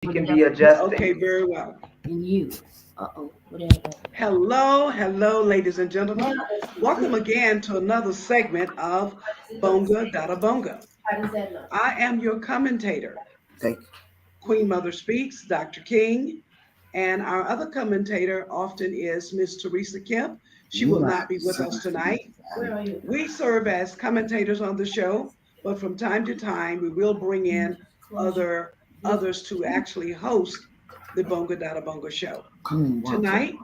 She can be adjusting. Okay, very well. And you. Whatever. Hello, ladies and gentlemen. Welcome again to another segment of BongaDadaBonga. How does that look? I am your commentator, Thank you. Queen Mother Speaks, Dr. King, and our other commentator often is Miss Teresa Kemp. She You will are not be with so us tonight. Where are you? We serve as commentators on the show, but from time to time we will bring in others to actually host the Bonga Dada Bonga show. Tonight,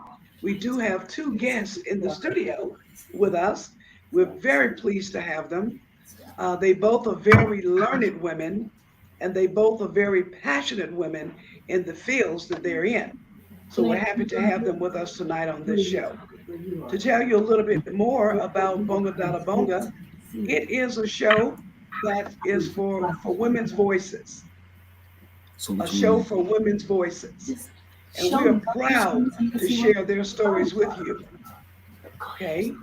we do have two guests in the studio with us. We're very pleased to have them. They both are very learned women, and they both are very passionate women in the fields that they're in. So we're happy to have them with us tonight on this show. To tell you a little bit more about Bonga Dada Bonga, it is a show that is for women's voices, a show for women's voices. And we are proud to share their stories with you. Okay.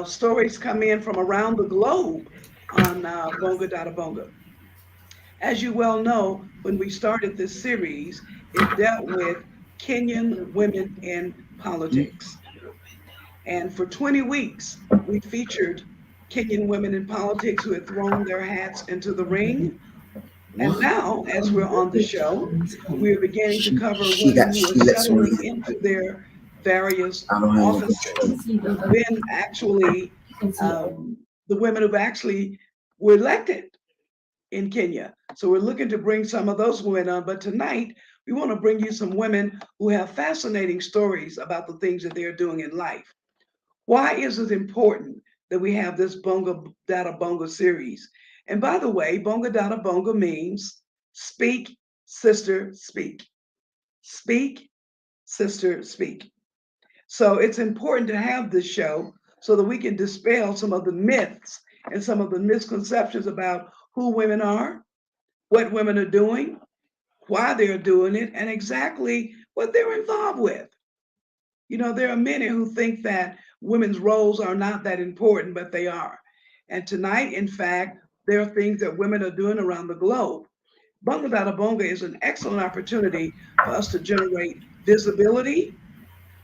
Stories come in from around the globe on Bonga Dada Bonga. As you well know, when we started this series, it dealt with Kenyan women in politics. And for 20 weeks, we featured Kenyan women in politics who had thrown their hats into the ring. And now, as we're on the show, we're beginning to cover women who are settling into their various offices, who've been actually the women who've actually were elected in Kenya. So we're looking to bring some of those women on. But tonight, we want to bring you some women who have fascinating stories about the things that they're doing in life. Why is it important that we have this Bonga Dada Bonga series? And by the way, Bonga Dada Bonga means speak, sister, speak. Speak, sister, speak. So it's important to have this show so that we can dispel some of the myths and some of the misconceptions about who women are, what women are doing, why they're doing it, and exactly what they're involved with. You know, there are many who think that women's roles are not that important, but they are. And tonight, in fact, there are things that women are doing around the globe. Bonga Dada Bonga is an excellent opportunity for us to generate visibility,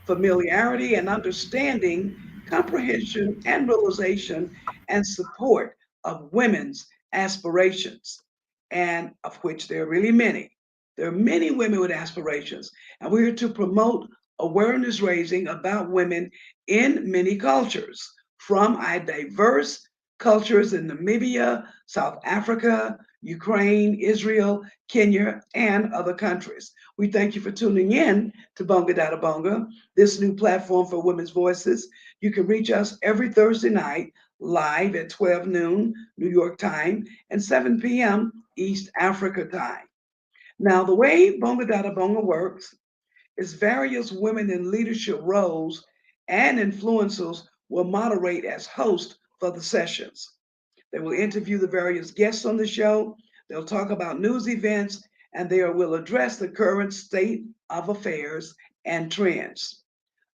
familiarity, and understanding, comprehension, and realization and support of women's aspirations, and of which there are really many. There are many women with aspirations, and we're here to promote awareness raising about women in many cultures, from our diverse cultures in Namibia, South Africa, Ukraine, Israel, Kenya, and other countries. We thank you for tuning in to Bonga Dada Bonga, this new platform for women's voices. You can reach us every Thursday night live at 12 noon New York time and 7 p.m. East Africa time. Now, the way Bonga Dada Bonga works is various women in leadership roles and influencers will moderate as hosts for the sessions. They will interview the various guests on the show. They'll talk about news events, and they will address the current state of affairs and trends.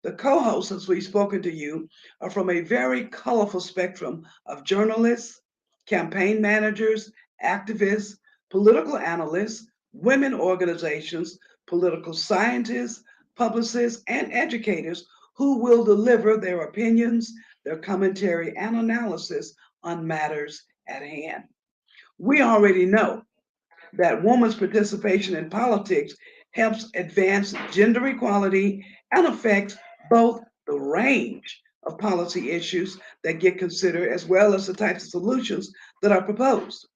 The co hosts, as we've spoken to you, are from a very colorful spectrum of journalists, campaign managers, activists, political analysts, women organizations, political scientists, publicists, and educators who will deliver their opinions, their commentary, and analysis on matters at hand. We already know that women's participation in politics helps advance gender equality and affects both the range of policy issues that get considered as well as the types of solutions that are proposed.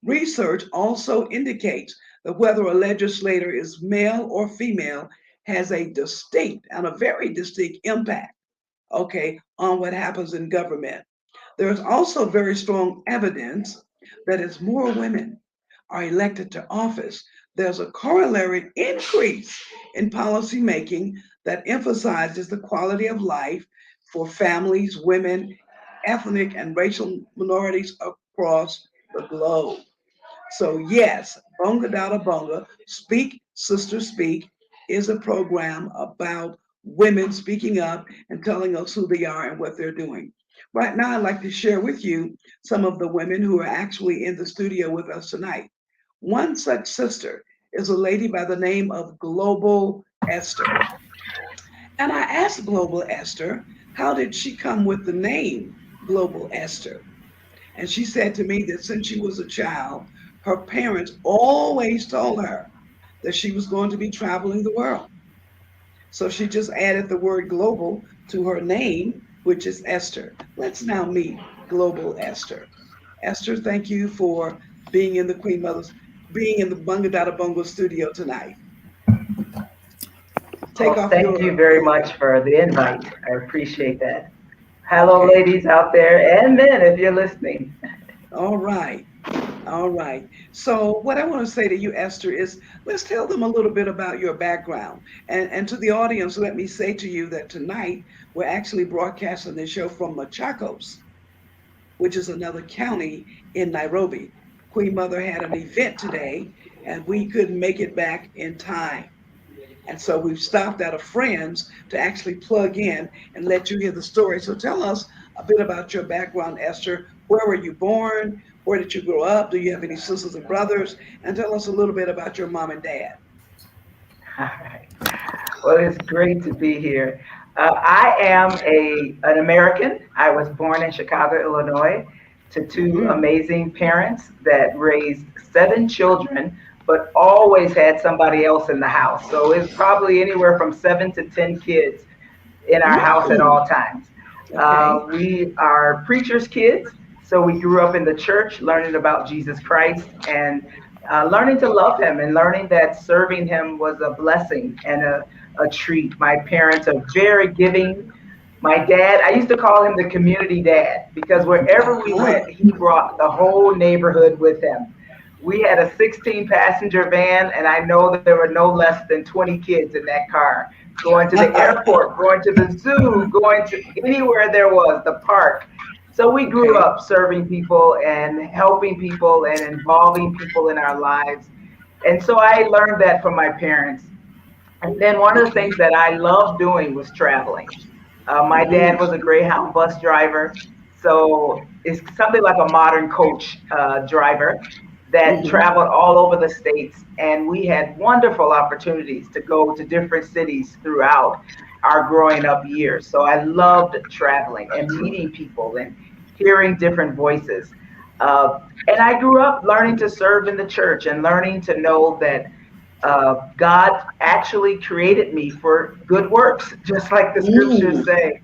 Research also indicates that whether a legislator is male or female has a distinct and a very distinct impact, okay, on what happens in government. There's also very strong evidence that as more women are elected to office, there's a corollary increase in policy making that emphasizes the quality of life for families, women, ethnic and racial minorities across the globe. So, yes, Bonga Dada Bonga, Speak Sister Speak, is a program about women speaking up and telling us who they are and what they're doing. Right now, I'd like to share with you some of the women who are actually in the studio with us tonight. One such sister is a lady by the name of Global Esther. And I asked Global Esther, how did she come with the name Global Esther? And she said to me that since she was a child, her parents always told her that she was going to be traveling the world. So she just added the word global to her name, which is Esther. Let's now meet Global Esther. Esther, thank you for being in the being in the BongaDadaBonga studio tonight. Thank you very much for the invite. I appreciate that. Hello, ladies out there and men, if you're listening. All right. All right. So what I want to say to you, Esther, is let's tell them a little bit about your background. And to the audience, let me say to you that tonight we're actually broadcasting this show from Machakos, which is another county in Nairobi. Queen Mother had an event today and we couldn't make it back in time. And so we've stopped at a friend's to actually plug in and let you hear the story. So tell us a bit about your background, Esther. Where were you born? Where did you grow up? Do you have any sisters and brothers? And tell us a little bit about your mom and dad. All right. Well, it's great to be here. I am an American. I was born in Chicago, Illinois, to two amazing parents that raised 7 children, but always had somebody else in the house. So it's probably anywhere from 7 to 10 kids in our house at all times. Okay. We are preachers' kids. So we grew up in the church, learning about Jesus Christ and learning to love him and learning that serving him was a blessing and a treat. My parents are very giving. My dad, I used to call him the community dad because wherever we went, he brought the whole neighborhood with him. We had a 16-passenger van, and I know that there were no less than 20 kids in that car, going to the airport, going to the zoo, going to anywhere there was, the park. So we grew up serving people and helping people and involving people in our lives. And so I learned that from my parents. And then one of the things that I loved doing was traveling. My dad was a Greyhound bus driver. So it's something like a modern coach driver that traveled all over the states. And we had wonderful opportunities to go to different cities throughout our growing up years. So I loved traveling and meeting people and hearing different voices. And I grew up learning to serve in the church and learning to know that God actually created me for good works, just like the scriptures say.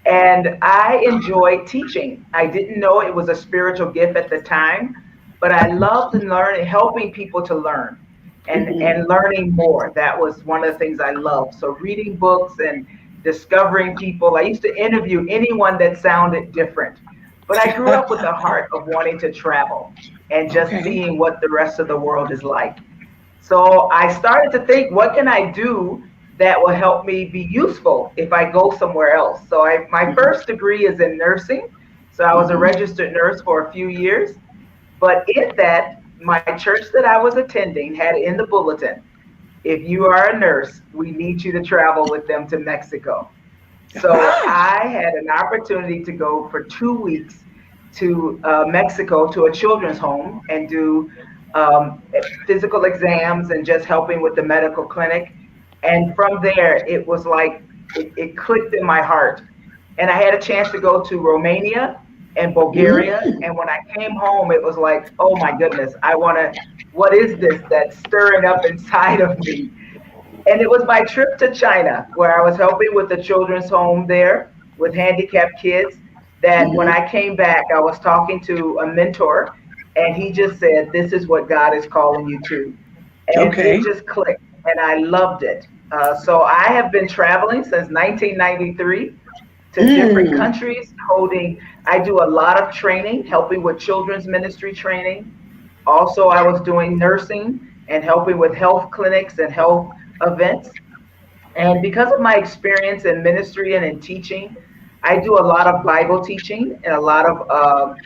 And I enjoyed teaching. I didn't know it was a spiritual gift at the time, but I loved learning, helping people to learn and learning more. That was one of the things I loved. So reading books and discovering people. I used to interview anyone that sounded different. But I grew up with the heart of wanting to travel and just seeing what the rest of the world is like. So I started to think, what can I do that will help me be useful if I go somewhere else? So my first degree is in nursing. So I was a registered nurse for a few years. But in that, my church that I was attending had in the bulletin, if you are a nurse, we need you to travel with them to Mexico. So I had an opportunity to go for 2 weeks to Mexico to a children's home and do physical exams and just helping with the medical clinic. And from there, it was like, it clicked in my heart. And I had a chance to go to Romania and Bulgaria. And when I came home, it was like, oh my goodness, what is this that's stirring up inside of me? And it was my trip to China where I was helping with the children's home there with handicapped kids that when I came back, I was talking to a mentor and he just said, this is what God is calling you to. And it just clicked and I loved it. So I have been traveling since 1993 to different countries I do a lot of training, helping with children's ministry training. Also, I was doing nursing and helping with health clinics and health events. And because of my experience in ministry and in teaching, I do a lot of Bible teaching and a lot of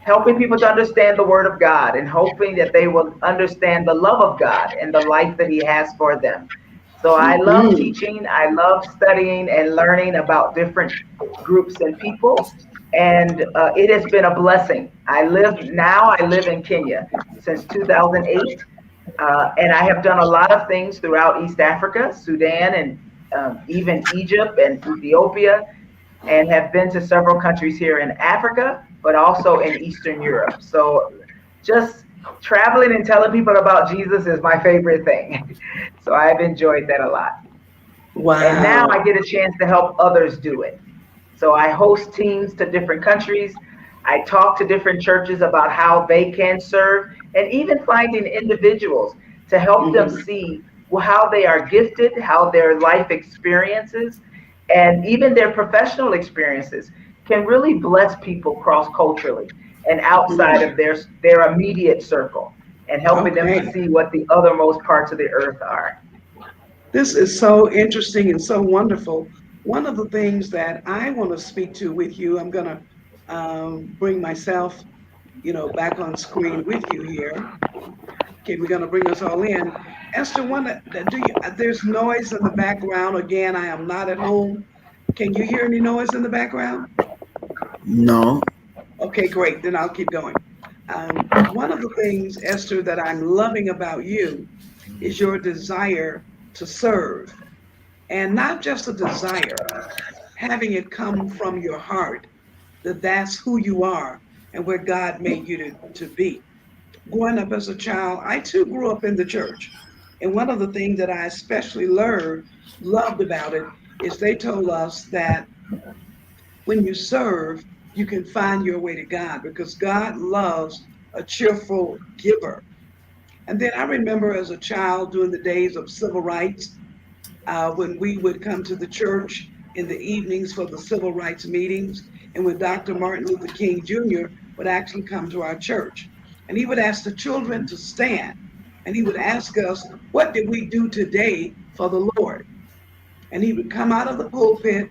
helping people to understand the Word of God and hoping that they will understand the love of God and the life that He has for them. So I love teaching, I love studying and learning about different groups and people. And it has been a blessing. I live in Kenya since 2008. And I have done a lot of things throughout East Africa, Sudan, and even Egypt and Ethiopia, and have been to several countries here in Africa, but also in Eastern Europe. So just traveling and telling people about Jesus is my favorite thing. So I've enjoyed that a lot. And now Wow. I get a chance to help others do it. So I host teams to different countries. I talk to different churches about how they can serve, and even finding individuals to help them Mhm. see how they are gifted, how their life experiences, and even their professional experiences can really bless people cross culturally and outside of Mhm. their immediate circle, and helping them to Okay. see what the othermost parts of the earth are. This is so interesting and so wonderful. One of the things that I want to speak to with you, I'm going to bring myself, back on screen with you here. Okay, we're going to bring us all in. Esther, there's noise in the background. Again, I am not at home. Can you hear any noise in the background? No. Okay, great. Then I'll keep going. One of the things, Esther, that I'm loving about you is your desire to serve, and not just a desire, having it come from your heart that that's who you are and where God made you to be. Growing up as a child, I too grew up in the church. And one of the things that I especially loved about it is they told us that when you serve, you can find your way to God because God loves a cheerful giver. And then I remember as a child during the days of civil rights, when we would come to the church in the evenings for the civil rights meetings, and when Dr. Martin Luther King Jr. would actually come to our church. And he would ask the children to stand, and he would ask us, what did we do today for the Lord? And he would come out of the pulpit,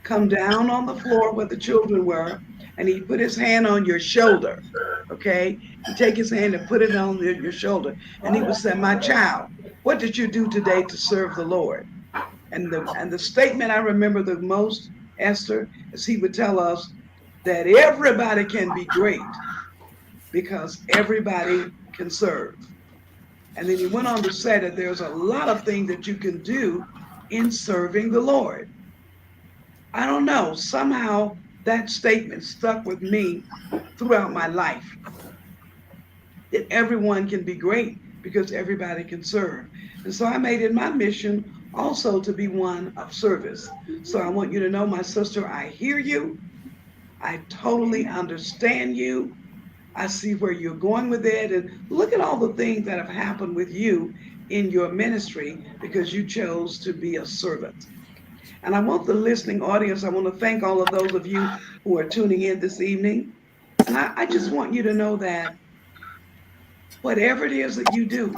come down on the floor where the children were, and he'd put his hand on your shoulder. Okay? He'd take his hand and put it on your shoulder, and he would say, my child, what did you do today to serve the Lord? And the statement I remember the most, Esther, is he would tell us that everybody can be great because everybody can serve. And then he went on to say that there's a lot of things that you can do in serving the Lord. I don't know, somehow that statement stuck with me throughout my life, that everyone can be great because everybody can serve. And so I made it my mission also to be one of service. So I want you to know, my sister, I hear you. I totally understand you. I see where you're going with it. And look at all the things that have happened with you in your ministry because you chose to be a servant. And I want the listening audience, I want to thank all of those of you who are tuning in this evening. And I just want you to know that whatever it is that you do,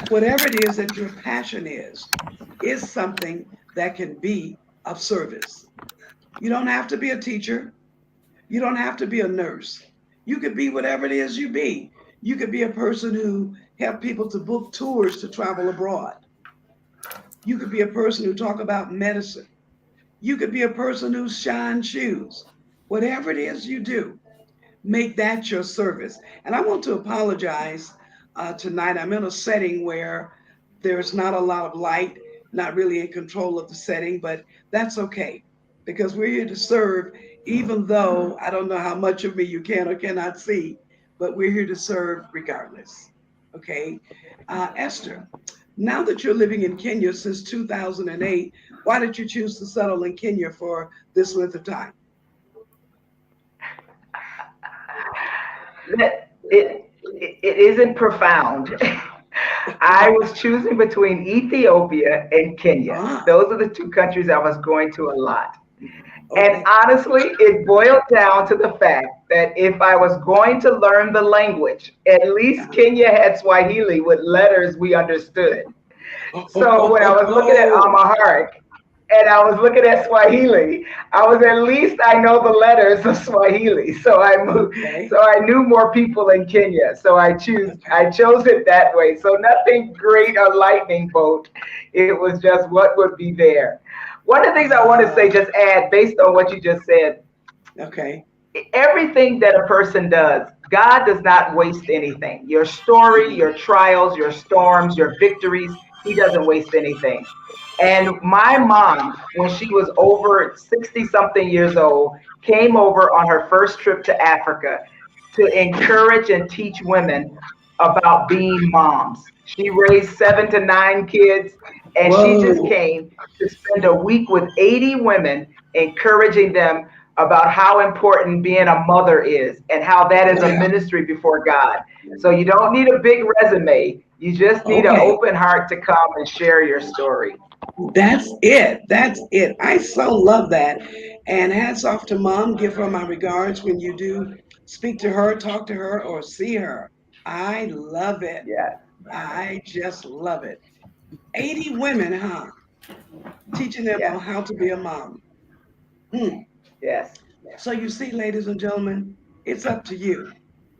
whatever it is that your passion is something that can be of service. You don't have to be a teacher. You don't have to be a nurse. You could be whatever it is you be. You could be a person who help people to book tours to travel abroad. You could be a person who talk about medicine. You could be a person who shines shoes. Whatever it is you do, make that your service. And I want to apologize tonight. I'm in a setting where there's not a lot of light, not really in control of the setting, but that's okay because we're here to serve, even though I don't know how much of me you can or cannot see, but we're here to serve regardless. Okay. Esther, now that you're living in Kenya since 2008, why did you choose to settle in Kenya for this length of time? That it isn't profound. I was choosing between Ethiopia and Kenya. Ah, Those are the two countries I was going to a lot. And okay. honestly, it boiled down to the fact that if I was going to learn the language, at least Kenya had Swahili with letters we understood. So when I was looking at Oh, Amharic and I was looking at Swahili, I was at least I know the letters of Swahili. So I moved, okay. so I knew more people in Kenya. So Okay. I chose it that way. So nothing great or lightning bolt. It was just what would be there. One of the things I want to say, Ah, just add based on what you just said, okay. everything that a person does, God does not waste anything. Your story, your trials, your storms, your victories, He doesn't waste anything. And my mom, when she was over 60 something years old, came over on her first trip to Africa to encourage and teach women about being moms. She raised 7 to 9 kids, and she just Whoa. came to spend a week with 80 women, encouraging them about how important being a mother is and how that is a Yeah. ministry before God. So you don't need a big resume. You just need an Okay. open heart to come and share your story. That's it. That's it. I so love that. And hats off to mom. Give her my regards when you do speak to her, talk to her, or see her. I love it. Yeah, I just love it. 80 women, huh? Teaching them yeah, on how to be a mom. Hmm. yes. So you see, ladies and gentlemen, it's up to you.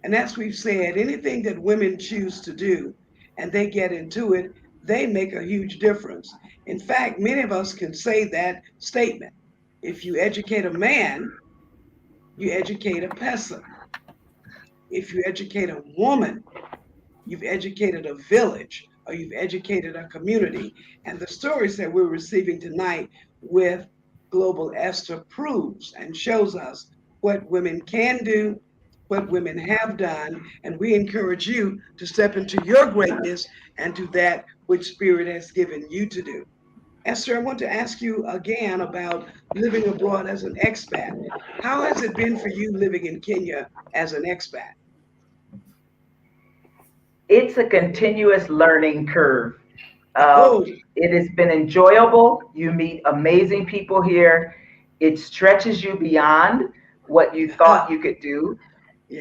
And as we've said, anything that women choose to do and they get into it, they make a huge difference. In fact, many of us can say that statement. If you educate a man, you educate a person. If you educate a woman, you've educated a village or you've educated a community. And the stories that we're receiving tonight with Global Esther proves and shows us what women can do, what women have done, and we encourage you to step into your greatness and do that which Spirit has given you to do. Esther, I want to ask you again about living abroad as an expat. How has it been for you living in Kenya as an expat? It's a continuous learning curve. Oh, It has been enjoyable. You meet amazing people here. It stretches you beyond what you thought you could do.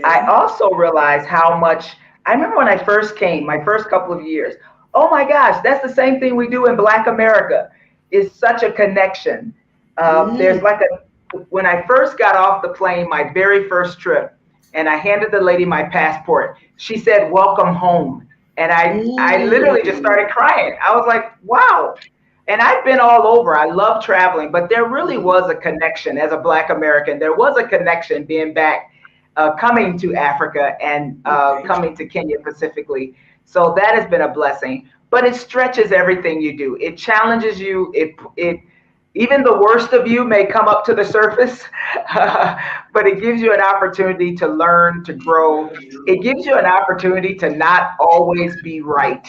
I yeah. also realized how much, I remember when I first came, my first couple of years, oh my gosh, that's the same thing we do in Black America. It's such a connection. There's Mm, like when I first got off the plane, my very first trip, and I handed the lady my passport, she said, welcome home. And I literally just mm, started crying. I was like, wow. And I've been all over. I love traveling, but there really was a connection as a Black American. There was a connection being back, coming to Africa and okay. coming to Kenya specifically. So that has been a blessing. But it stretches everything you do. It challenges you. It even the worst of you may come up to the surface, but it gives you an opportunity to learn, to grow. It gives you an opportunity to not always be right.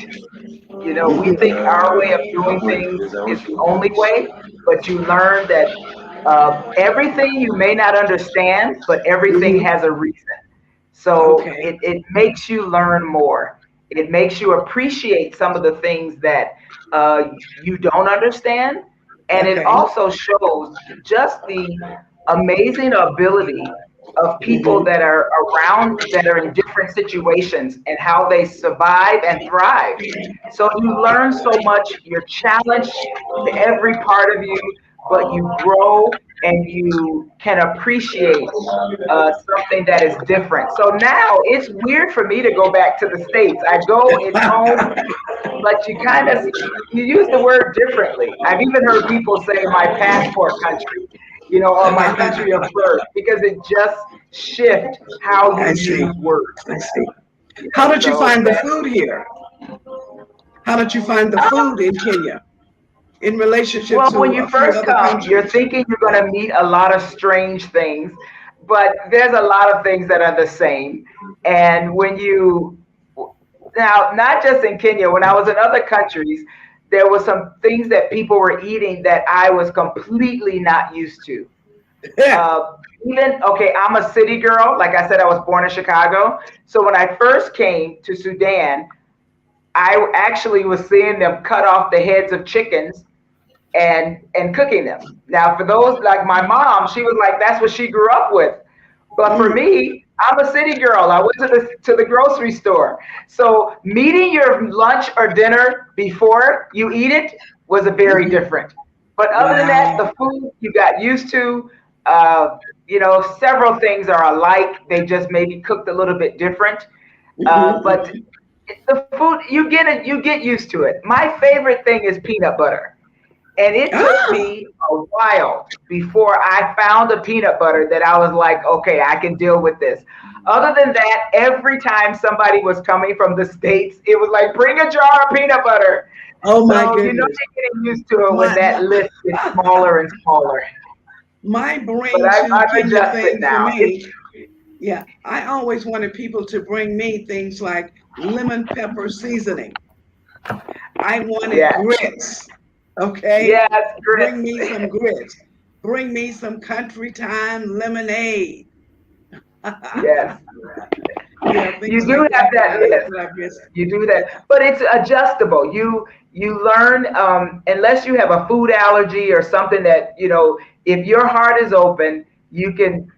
You know, we think our way of doing things is the only way, but you learn that everything you may not understand, but everything Hmm. has a reason. So Okay. it makes you learn more. It makes you appreciate some of the things that you don't understand. And it Okay. also shows just the amazing ability of people Hmm. that are around, that are in different situations, and how they survive and thrive. So you learn so much, you're challenged to every part of you, but you grow and you can appreciate something that is different. So now it's weird for me to go back to the States. I go, it's home, but you kind of, you use the word differently. I've even heard people say my passport country, you know, or my country of birth, because it just shift how you I see. use words, I see. you How know, did you so find the that. food here? How did you find the food in Kenya in relationship Well, when to you a few first other come, you're countries? thinking you're going to meet a lot of strange things, but there's a lot of things that are the same. And when you, now, not just in Kenya, when I was in other countries, there were some things that people were eating that I was completely not used to. Yeah. Uh, Even, okay, I'm a city girl. Like I said, I was born in Chicago. So when I first came to Sudan, I actually was seeing them cut off the heads of chickens and cooking them. Now, for those like my mom, she was like, that's what she grew up with. But for Mm, me, I'm a city girl. I went to the grocery store. So meeting your lunch or dinner before you eat it was a very mhm. different. But other than that, Wow. the food you got used to, you know, several things are alike. They just maybe cooked a little bit different. Hmm. But the food, you get it, you get used to it. My favorite thing is peanut butter. And it took me a while before I found a peanut butter that I was like, okay, I can deal with this. Other than that, every time somebody was coming from the States, it was like, bring a jar of peanut butter. Oh my So, you know, goodness. you're getting used to it when that list gets smaller and smaller. My But bring to I've Kenya adjusted thing for now. me. Yeah, I always wanted people to bring me things like lemon pepper seasoning. I wanted Yes, grits. Okay, yes, bring grits. me some grits. Bring me some country time lemonade. Yes. Yeah, You things do like have that list. that I miss. You do Yeah, that, but it's adjustable. You learn unless you have a food allergy or something that if your heart is open, you can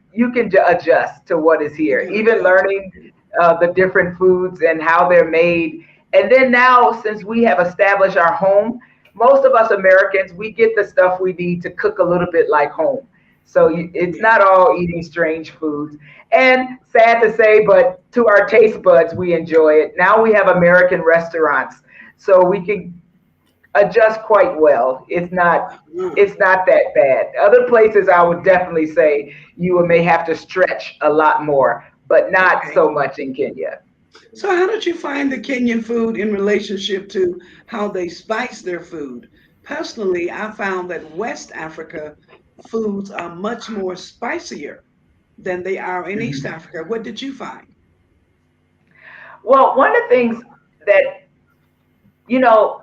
adjust to what is you here. can Even adjust. learning the different foods and how they're made, and then now since we have established our home, most of us Americans we get the stuff we need to cook a little bit like home. So it's Yeah. not all eating strange foods. And sad to say, but to our taste buds, we enjoy it. Now we have American restaurants, so we can adjust quite well. It's not that bad. Other places, I would definitely say you may have to stretch a lot more, but not Okay. so much in Kenya. So, how did you find the Kenyan food in relationship to how they spice their food? Personally, I found that West Africa foods are much more spicier than they are in East Mhm. Africa. What did you find? Well, that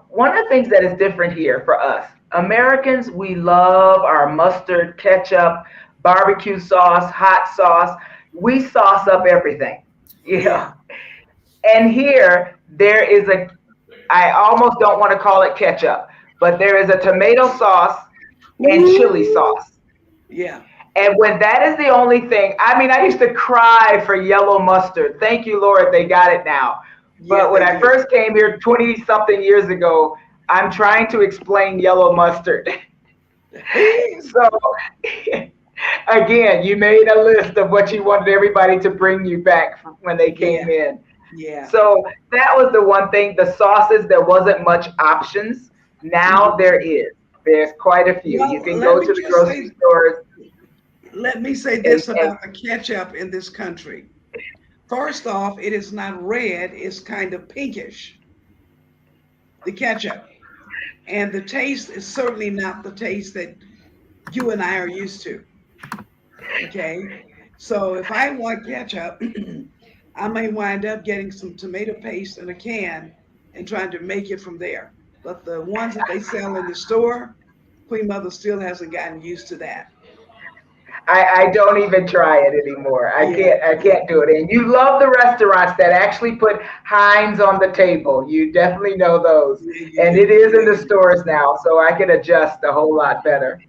one of the things that is different here for us Americans, we love our mustard, ketchup, barbecue sauce, hot sauce. We sauce up everything, you Yeah. know. And here, I almost don't want to call it ketchup, but there is a tomato sauce and chili Ooh. sauce. Yeah. And when that is the only thing, I mean, I used to cry for yellow mustard. Thank you, Lord, they got it now. Yeah, But when they I do. first came here 20 something years ago, I'm trying to explain yellow mustard. So, again, you made a list of what you wanted everybody to bring you back when they Yeah. came in. Yeah. So that was the one thing. The sauces, there wasn't much options. Now Mhm. there is. There's quite a few. You Well, can go to the grocery stores let me say and this about the ketchup in this country. First off, it is not red, it's kind of pinkish, the ketchup. And the taste is certainly not the taste that you and I are used to. Okay. So if I want ketchup, I may wind up getting some tomato paste in a can and trying to make it from there. But the ones that they sell in the store, Queen Mother still hasn't gotten used to that. I don't even try it anymore. I Yeah, can't I yeah, can't do it. And you love the restaurants that actually put Heinz on the table. You definitely know those. yeah, you And it do. is Yeah, in the you do. stores now, so I can adjust a whole lot better.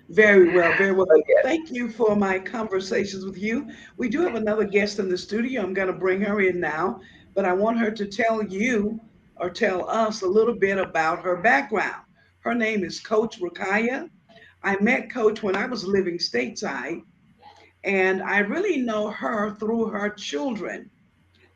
Very well, very well. But yes. Thank you for my conversations with you. We do have another guest in the studio. I'm going to bring her in now, but I want her to tell you or tell us a little bit about her background. Her name is Coach Raquiyah. I met Coach when I was living stateside, and I really know her through her children.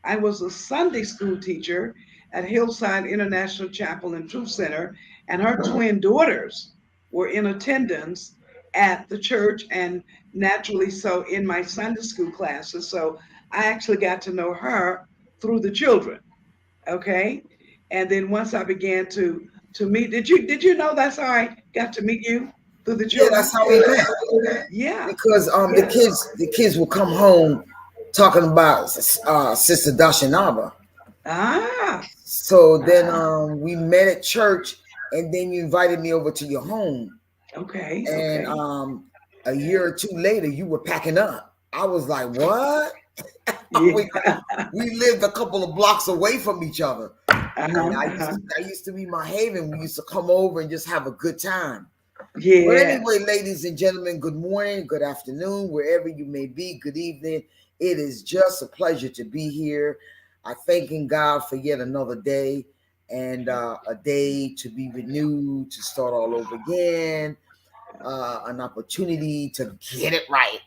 I was a Sunday school teacher at Hillside International Chapel and Truth Center, and her twin daughters were in attendance at the church and naturally so in my Sunday school classes. So I actually got to know her through the children. Okay. And then once I began to meet, did you know that's how I got to meet you through the Yeah, that's children? how we met. Yeah. Because the kids will come home talking about Sister Dashanaba. Ah, So then ah, we met at church, and then you invited me over to your home. okay, And okay. a year or two later, you were packing up. I was like, "What?" we, Yeah. we lived a couple of blocks away from each other, and Uh-huh, uh-huh. that used to be my haven. We used to come over and just have a good time. But Yes. anyway, ladies and gentlemen, good morning, good afternoon, wherever you may be, good evening. It is just a pleasure to be here. I thanking God for yet another day and a day to be renewed, to start all over again, an opportunity to get it right.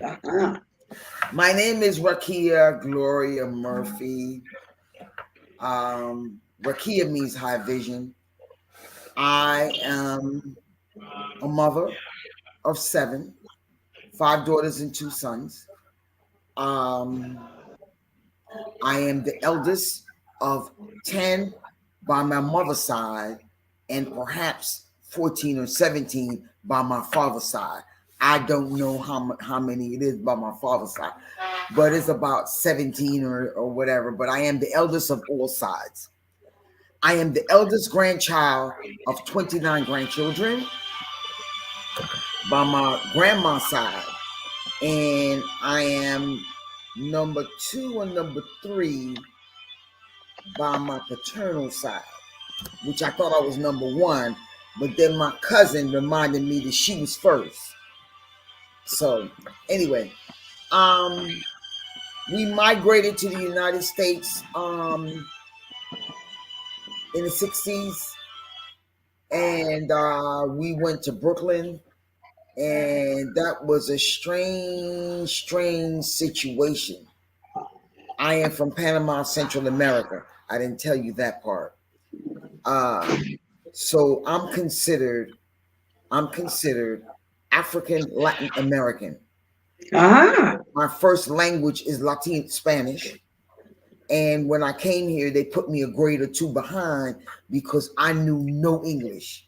Uh-huh. My name is Raquiyah Gloria Murphy. Raquiyah means high vision. I am a mother of 7, 5 daughters and 2 sons. I am the eldest of 10 by my mother's side, and perhaps 14 or 17 by my father's side. I don't know how many it is by my father's side, but it's about 17 or whatever. But I am the eldest of all sides. I am the eldest grandchild of 29 grandchildren by my grandma's side, and I am number 2 or number 3 by my paternal side, which I thought I was number 1, but then my cousin reminded me that she was first. So anyway, we migrated to the United States in the 60s, and we went to Brooklyn, and that was a strange situation. I am from Panama, Central America. I didn't tell you that part. So I'm considered African Latin American. My first language is Latin Spanish. And when I came here, they put me a grade or 2 behind because I knew no English.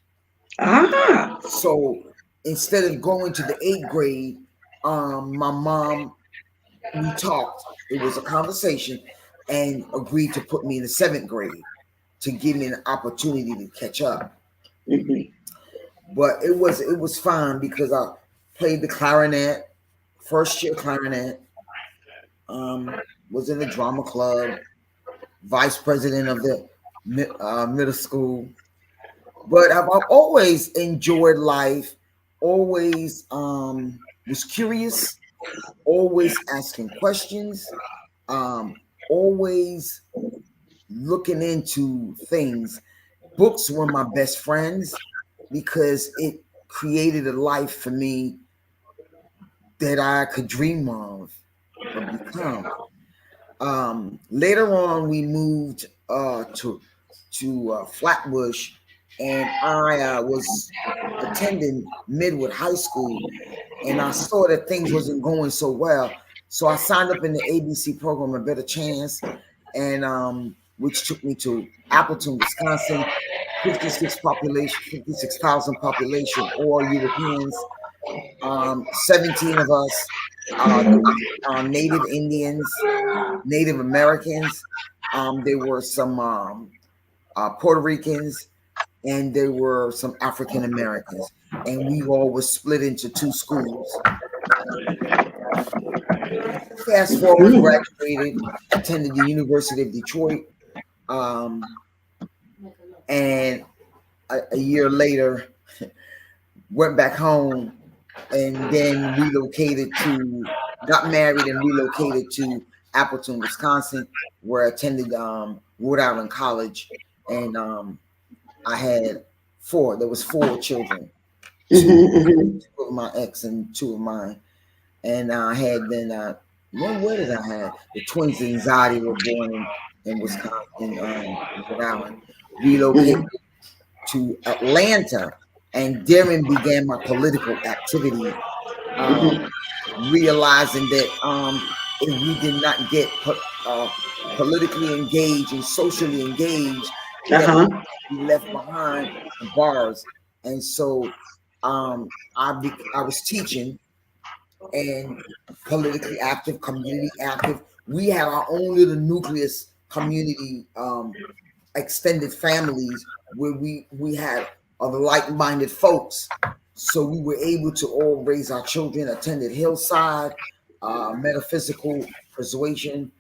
So instead of going to the 8th grade, my mom, we talked. It was a conversation, and agreed to put me in the 7th grade to give me an opportunity to catch up. But it was fine because I played the clarinet, first year clarinet, was in the drama club, vice president of the middle school. But I've always enjoyed life, always was curious, always asking questions, always looking into things. Books were my best friends because it created a life for me that I could dream of or become. Later on, we moved to Flatbush, and I was attending Midwood High School, and I saw that things wasn't going so well. So I signed up in the ABC program, A Better Chance, and which took me to Appleton, Wisconsin, 56,000 population, all Europeans. 17 of us, Native Indians, Native Americans. There were some Puerto Ricans, and there were some African Americans, and we all were split into 2 schools. Fast forward, graduated, attended the University of Detroit, and a year later, went back home, and then got married and relocated to Appleton, Wisconsin, where I attended Rhode Island College, and I had 4. There was 4 children, 2 of my ex and 2 of mine, and I had then where did I have the twins Anxiety were born in Wisconsin, Rhode Island, relocated to Atlanta, and therein began my political activity, realizing that if we did not get politically engaged and socially engaged, we left behind the bars. And so I was teaching and politically active, community active. We had our own little nucleus community, extended families where we had other like-minded folks. So we were able to all raise our children, attended Hillside, metaphysical persuasion.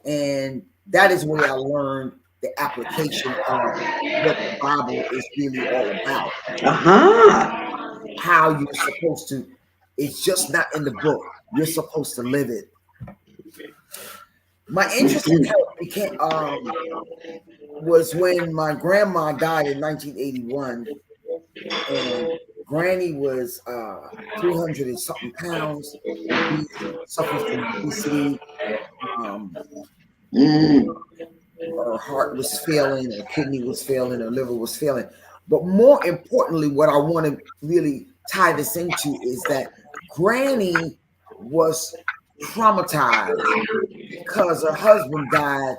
And that is where I learned the application of what the Bible is really all about. How you're supposed to, it's just not in the book. You're supposed to live it. My interest in health was when my grandma died in 1981. And Granny was 300 and something pounds, suffering from obesity. Her heart was failing, her kidney was failing, her liver was failing. But more importantly, what I want to really tie this into is that Granny was traumatized because her husband died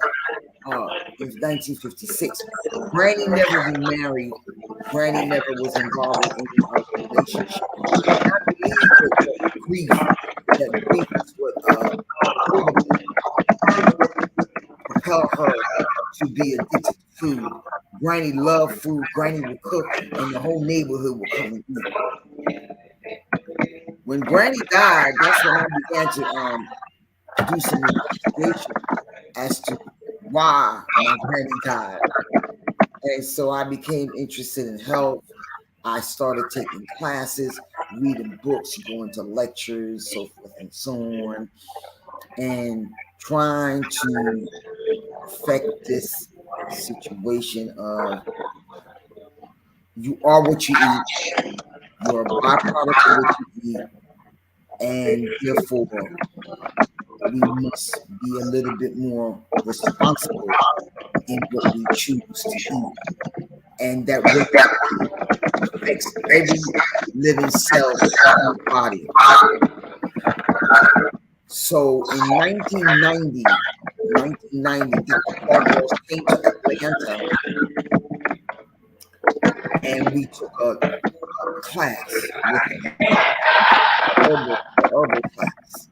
in 1956. Granny never remarried. Granny never was involved in any other relationship. And I believe that grief is what propelled her to be addicted to food. Granny loved food. Granny would cook, and the whole neighborhood would come and eat. When Granny died, that's when I began to do some investigation as to why my granny died. And so I became interested in health. I started taking classes, reading books, going to lectures, so forth and so on, and trying to affect this situation of you are what you eat, you're a byproduct of what you eat, and therefore we must be a little bit more responsible in what we choose to eat, and that affects every living cell in the body. So in 1990, Dr. Carlos came to Atlanta, and we took a class with him, herbal class.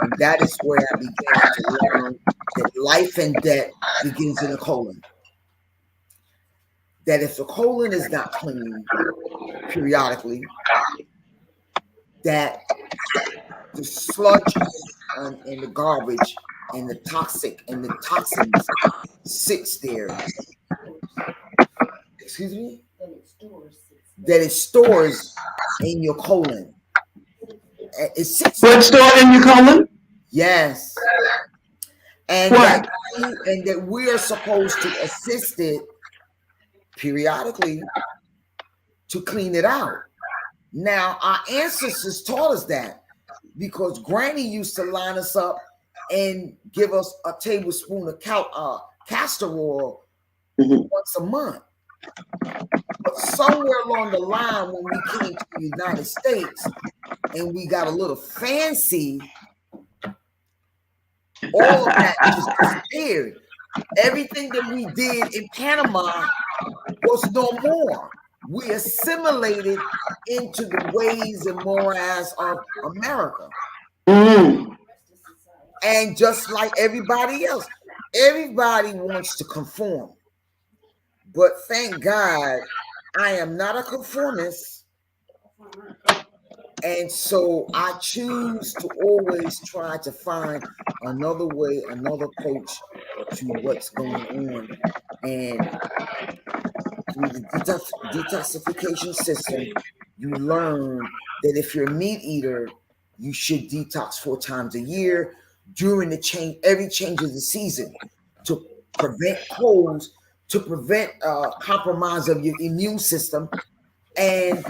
And that is where I began to learn that life and death begins in the colon. That if the colon is not clean periodically, that the sludge and the garbage and the toxins sits there. Excuse me? That it stores in your colon. It sits. What stored in your colon? Yes. And that we are supposed to assist it periodically to clean it out. Now, our ancestors taught us that because Granny used to line us up and give us a tablespoon of castor oil once a month. But somewhere along the line, when we came to the United States and we got a little fancy, all of that just disappeared. Everything that we did in Panama was no more. We assimilated into the ways and morals of America. And just like everybody else, everybody wants to conform. But thank God, I am not a conformist. And so I choose to always try to find another way, another approach to what's going on. And through the detoxification system, you learn that if you're a meat eater, you should detox 4 times a year during every change of the season to prevent colds, to prevent compromise of your immune system. And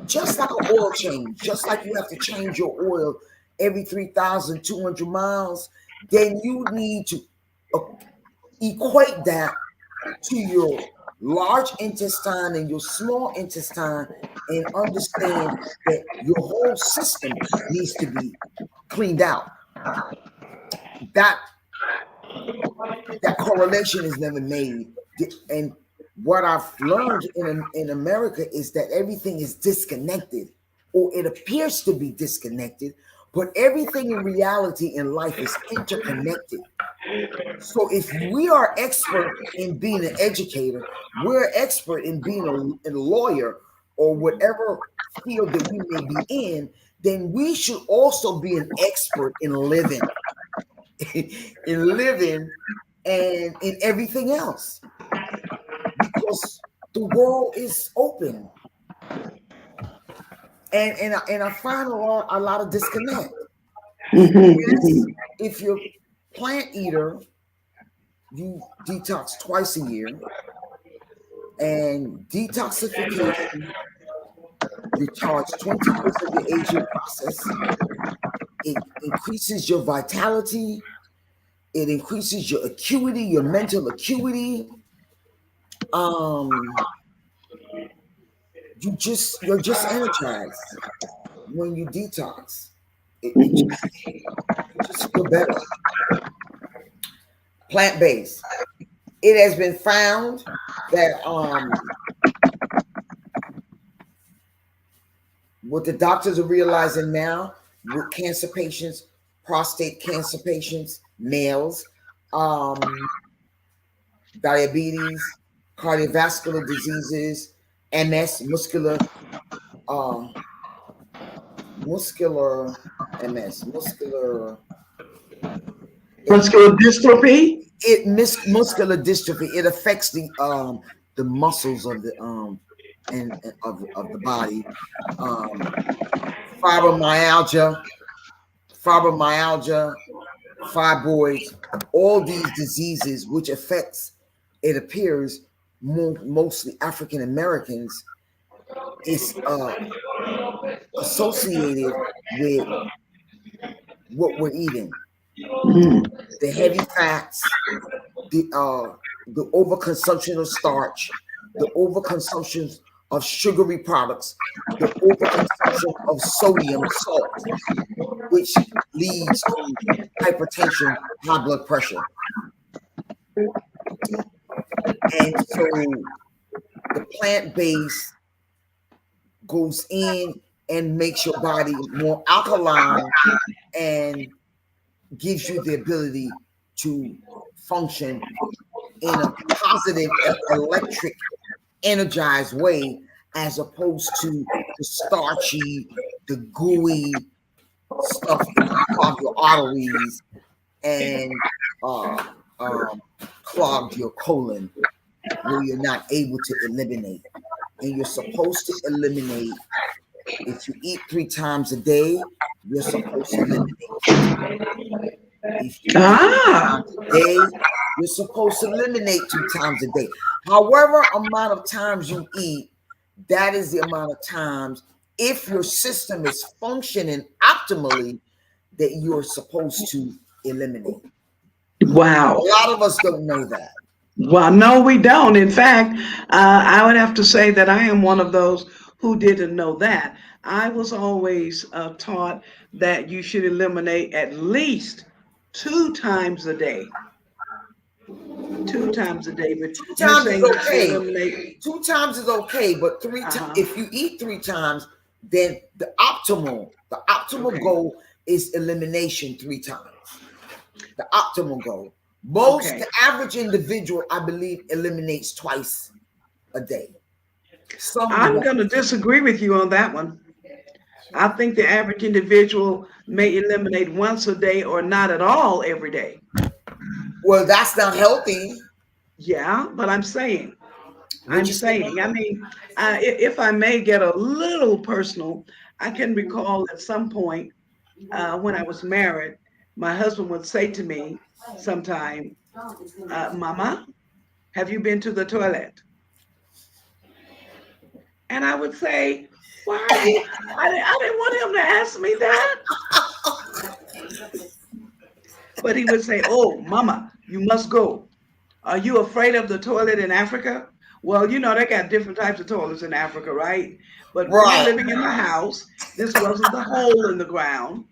just like an oil change, just like you have to change your oil every 3,200 miles, then you need to equate that to your large intestine and your small intestine and understand that your whole system needs to be cleaned out. That correlation is never made. And what I've learned in America is that everything is disconnected, or it appears to be disconnected, but everything in reality in life is interconnected. So if we are expert in being an educator, we're expert in being a lawyer or whatever field that we may be in, then we should also be an expert in living, and in everything else. Because the world is open, and I find a lot of disconnect. Yes, if you're a plant eater, you detox twice a year, and detoxification retards 20 years of your aging process. It increases your vitality. It increases your acuity, your mental acuity. you're just energized when you detox. You just feel better. Plant-based. It has been found that what the doctors are realizing now with cancer patients, prostate cancer patients, males, diabetes, cardiovascular diseases, MS, muscular MS, Muscular dystrophy. Muscular dystrophy. It affects the muscles of the and of the body. Fibromyalgia, fibroids, all these diseases which affects, it appears, mostly African Americans, is associated with what we're eating. The heavy fats, the overconsumption of starch, the overconsumption of sugary products, the overconsumption of sodium, salt, which leads to hypertension, high blood pressure. And so the plant-based goes in and makes your body more alkaline and gives you the ability to function in a positive, electric, energized way, as opposed to the starchy, the gooey stuff that clog your arteries and clog your colon, where you're not able to eliminate. And you're supposed to eliminate. If you eat 3 times a day, you're supposed to eliminate 2 times. If you eat 3 times a day, you're supposed to eliminate 2 times a day. However amount of times you eat, that is the amount of times, if your system is functioning optimally, that you're supposed to eliminate. Wow. A lot of us don't know that. Well, no, we don't. In fact, I would have to say that I am one of those who didn't know that. I was always taught that you should eliminate at least 2 times a day. 2 times a day, but 2 you're times saying is you should okay. eliminate. 2 times is okay, but 3 times. If you eat 3 times, then the optimal goal is elimination 3 times. The optimal goal. The average individual, I believe, eliminates twice a day. I'm going to disagree with you on that one. I think the average individual may eliminate once a day or not at all every day. Well, that's not healthy. Yeah, but I'm saying, I mean, if I may get a little personal, I can recall at some point when I was married, my husband would say to me sometime, Mama, have you been to the toilet? And I would say, why are you? I didn't want him to ask me that. But he would say, oh, Mama, you must go. Are you afraid of the toilet in Africa? Well, you know, they got different types of toilets in Africa, right? But we were living in the house. This wasn't the hole in the ground,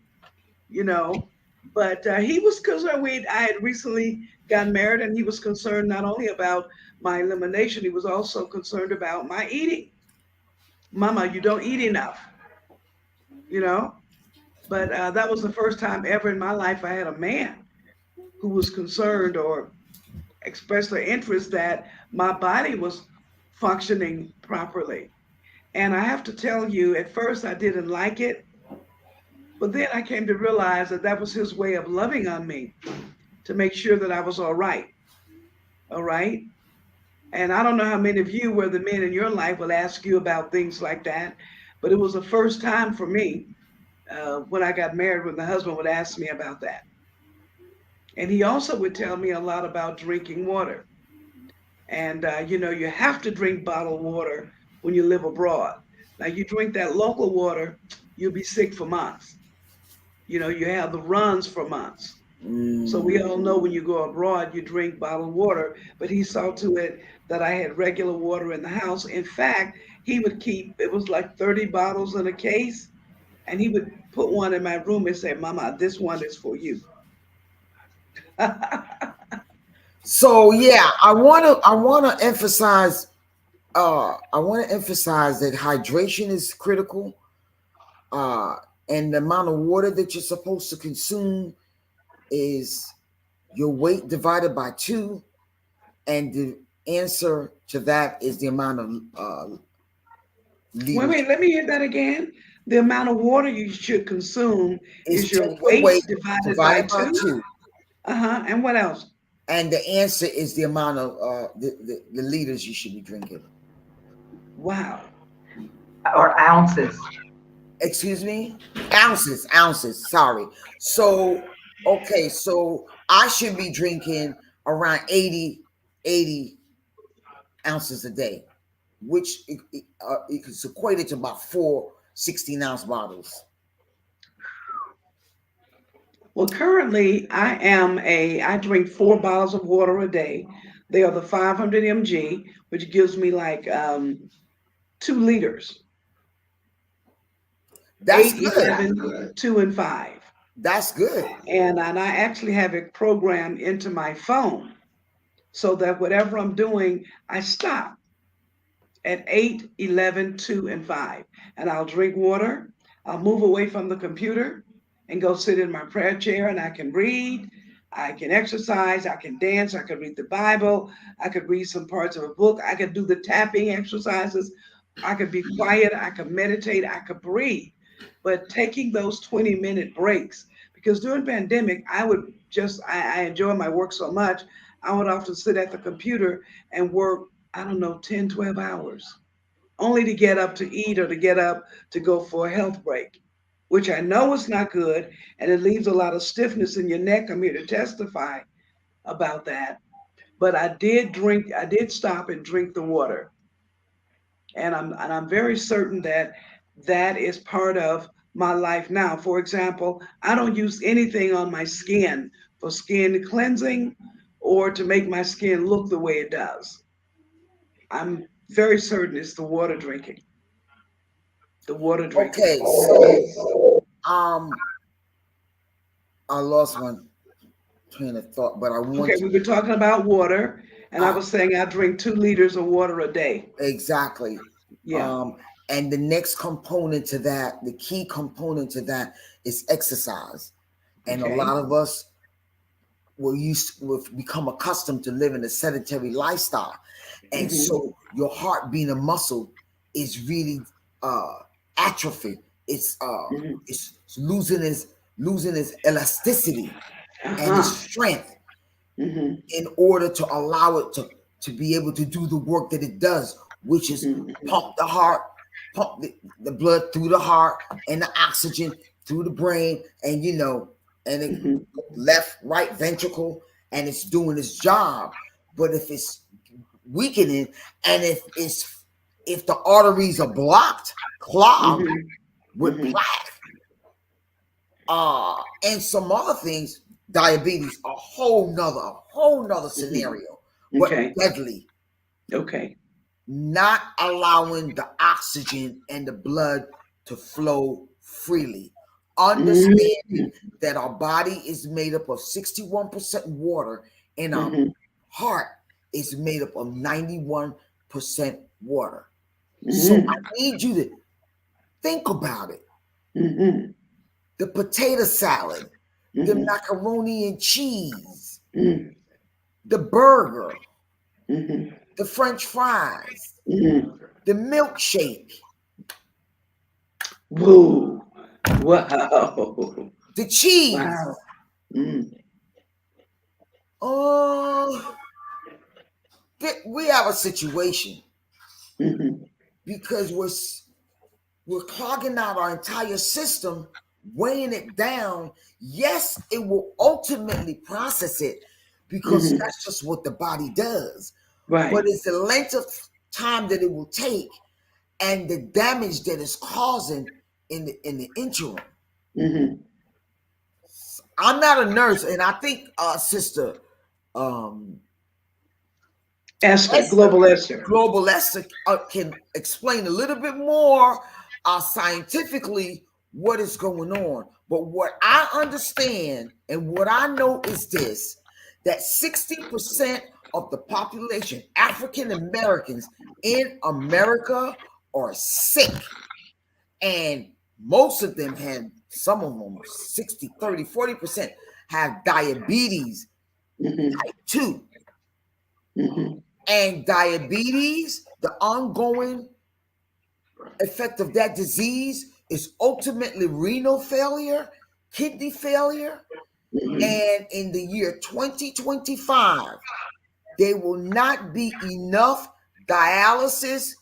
you know. But he was concerned. I had recently gotten married, and he was concerned not only about my elimination, he was also concerned about my eating. Mama, you don't eat enough, you know. But that was the first time ever in my life I had a man who was concerned or expressed their interest that my body was functioning properly. And I have to tell you, at first I didn't like it, but then I came to realize that that was his way of loving on me, to make sure that I was all right. All right. And I don't know how many of you, where the men in your life will ask you about things like that, but it was the first time for me when I got married, when the husband would ask me about that. And he also would tell me a lot about drinking water. And, you know, you have to drink bottled water when you live abroad. Now, you drink that local water, you'll be sick for months. You know, you have the runs for months. So we all know when you go abroad, you drink bottled water, but he saw to it that I had regular water in the house. In fact, he would keep, it was like 30 bottles in a case, and he would put one in my room and say, Mama, this one is for you. So yeah, I want to emphasize that hydration is critical, and the amount of water that you're supposed to consume is your weight divided by 2, and the answer to that is the amount of Wait, let me hear that again. The amount of water you should consume is your take your weight divided by by 2. 2. And what else? And the answer is the amount of the liters you should be drinking. Wow. Or ounces. Excuse me? Ounces, sorry. So, okay, so I should be drinking around 80 ounces a day, which is equated to about 4 16-ounce bottles. Well, currently I drink 4 bottles of water a day. They are the 500 mg, which gives me like 2 liters. That's 8, good. 11, 2, and 5. That's good. And I actually have it programmed into my phone so that whatever I'm doing, I stop at 8, 11, 2, and 5. And I'll drink water. I'll move away from the computer and go sit in my prayer chair, and I can read, I can exercise, I can dance, I can read the Bible, I could read some parts of a book, I could do the tapping exercises, I could be quiet, I could meditate, I could breathe. But taking those 20-minute breaks, because during pandemic, I enjoy my work so much, I would often sit at the computer and work, I don't know, 10, 12 hours, only to get up to eat or to get up to go for a health break, which I know is not good, and it leaves a lot of stiffness in your neck. I'm here to testify about that. But I did stop and drink the water. And I'm very certain that that is part of my life now. For example, I don't use anything on my skin for skin cleansing or to make my skin look the way it does. I'm very certain it's the water drinking. The water drinking. Okay, so I lost my train of thought, but I want Okay, we were talking about water, and I was saying I drink 2 liters of water a day. Exactly. Yeah. And the next component to that, the key component to that, is exercise. And Okay. a lot of us will become accustomed to living a sedentary lifestyle, and so your heart being a muscle is really atrophy. It's losing its elasticity and its strength in order to allow it to be able to do the work that it does, which is pump the heart, pump the blood through the heart and the oxygen through the brain, and and it left, right ventricle, and it's doing its job. But if it's weakening, and if the arteries are blocked, clogged with plaque, and some other things, diabetes, a whole nother scenario, but deadly. Okay. Not allowing the oxygen and the blood to flow freely. Understanding that our body is made up of 61% water and our heart is made up of 91% water. So I need you to think about it. The potato salad, the macaroni and cheese, the burger, the French fries, the milkshake. Whoa. Wow. The cheese. Wow. We have a situation because we're clogging out our entire system, weighing it down. Yes, it will ultimately process it because that's just what the body does. Right. But it's the length of time that it will take and the damage that it's causing in the interim. I'm not a nurse, and I think Sister Esther, Global Esther can explain a little bit more scientifically what is going on. But what I understand and what I know is this, that 60% of the population, African Americans in America, are sick. And most of them some of them, 60, 30, 40% have diabetes type 2. And diabetes, the ongoing effect of that disease is ultimately renal failure, kidney failure. And in the year 2025, there will not be enough dialysis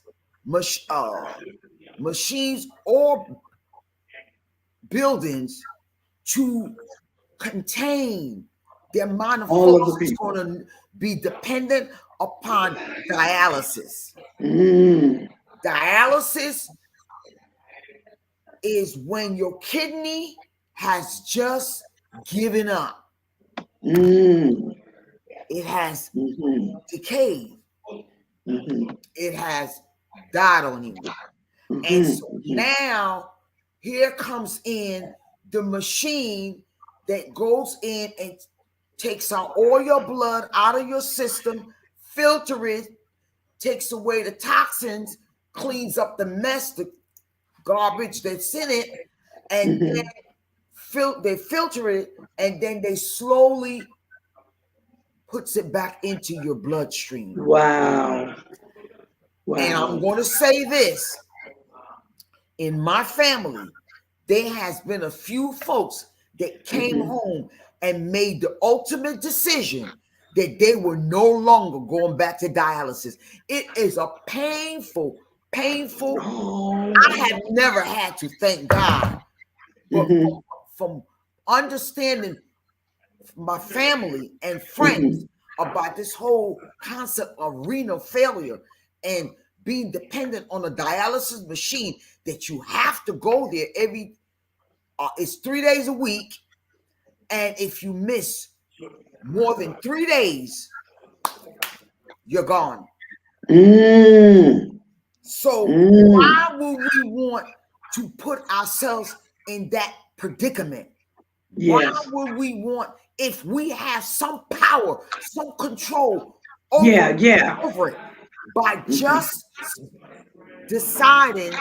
machines or buildings to contain the amount of folks that's going to be dependent upon dialysis. Dialysis is when your kidney has just given up. It has decayed. It has died on you. And so now here comes in the machine that goes in and takes out all your blood out of your system, filter it, takes away the toxins, cleans up the mess, the garbage that's in it, and then they filter it, and then they slowly puts it back into your bloodstream. Wow. And I'm going to say this. In my family, there has been a few folks that came home and made the ultimate decision that they were no longer going back to dialysis. It is a painful. I have never had to, thank God. But from understanding my family and friends about this whole concept of renal failure and being dependent on a dialysis machine, that you have to go there it's 3 days a week. And if you miss more than 3 days, you're gone. So why would we want to put ourselves in that predicament? Why would we want, if we have some power, some control over it, by just deciding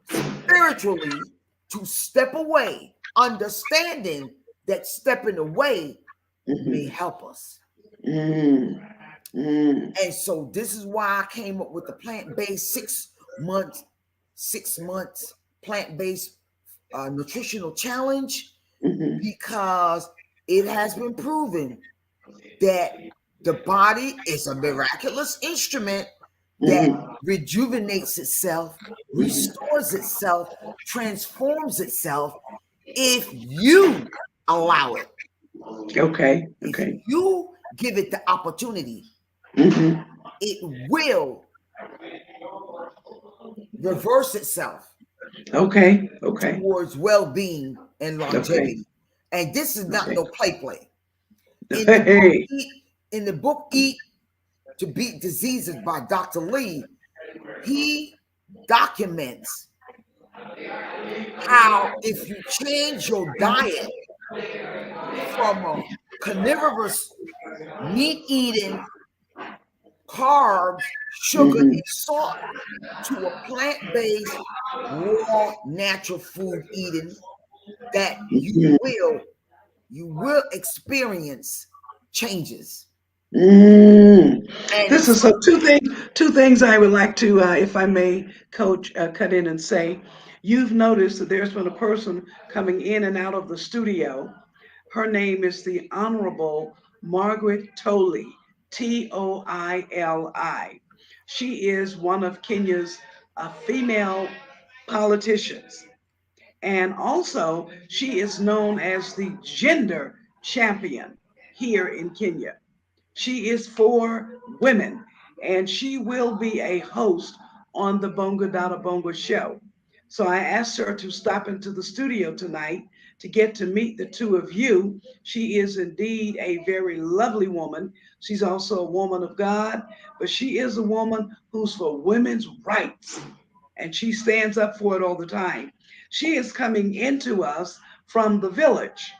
spiritually to step away, understanding that stepping away may help us. And so this is why I came up with the plant-based 6 months plant-based nutritional challenge, because it has been proven that the body is a miraculous instrument that rejuvenates itself, restores itself, transforms itself if you allow it. If you give it the opportunity, it will reverse itself towards well-being and longevity. And this is not no play. In the book Eat to Beat Diseases by Dr. Lee, he documents how if you change your diet from a carnivorous, meat-eating, carbs, sugar, and salt to a plant-based, raw, natural food eating, that you will experience changes. This is so two things I would like to, if I may, Coach, cut in and say. You've noticed that there's been a person coming in and out of the studio. Her name is the Honorable Margaret Tolly, Toili. She is one of Kenya's female politicians. And also, she is known as the gender champion here in Kenya. She is for women, and she will be a host on the BongaDadaBonga show. So I asked her to stop into the studio tonight to get to meet the two of you. She is indeed a very lovely woman. She's also a woman of God, but she is a woman who's for women's rights, and she stands up for it all the time. She is coming into us from the village.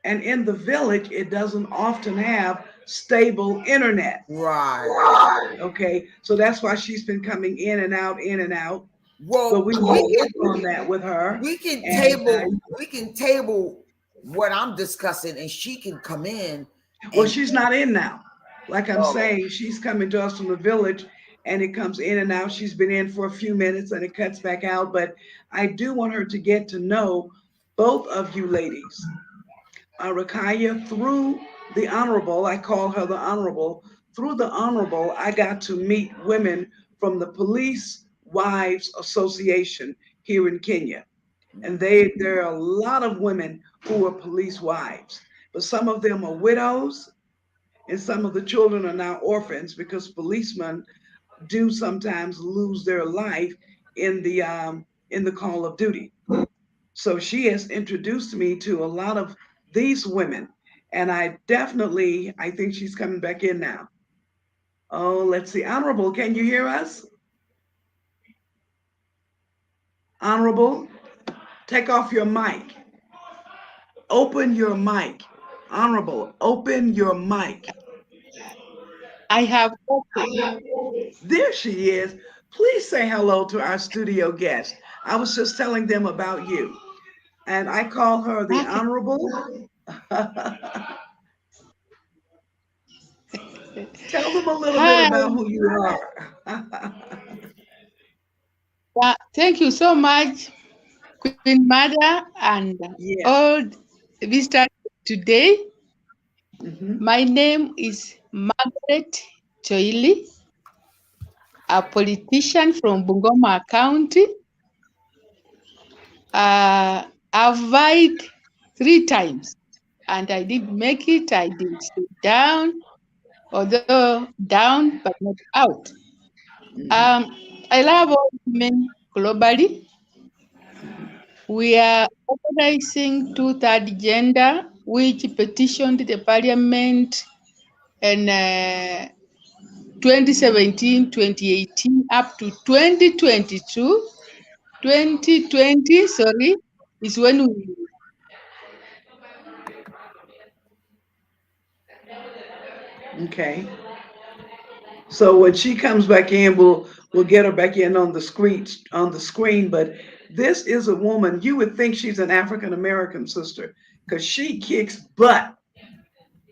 And in the village, it doesn't often have stable internet. Right. Okay. So that's why she's been coming in and out, in and out. Well, But we will work on that with her. we can And, table what I'm discussing, and she can come in. well, she's not in now. Like I'm Oh. saying, she's coming to us from the village, and it comes in and out. She's been in for a few minutes and it cuts back out. But I do want her to get to know both of you ladies. Raquiyah, through the Honorable, I call her the Honorable. Through the Honorable, I got to meet women from the Police Wives Association here in Kenya. And there are a lot of women who are police wives, but some of them are widows, and some of the children are now orphans because policemen do sometimes lose their life in the call of duty. So she has introduced me to a lot of these women, and I think she's coming back in now. Oh, let's see. Honorable, can you hear us? Honorable, take off your mic. Open your mic. Honorable, open your mic. I have opened. There she is. Please say hello to our studio guest. I was just telling them about you. And I call her the Honorable. Tell them a little bit about who you are. Thank you so much, Queen Mother, and Yes. all visitors today. Mm-hmm. My name is Margaret Choili, a politician from Bungoma County. I've vied 3 times, and I did make it. I did sit down, although down but not out. I love all women globally. We are organizing 2/3 gender, which petitioned the parliament in 2017, 2018, up to 2022. 2020, sorry, is when we. Okay. So when she comes back in, we'll get her back in on the screen. But this is a woman, you would think she's an African American sister, because she kicks butt.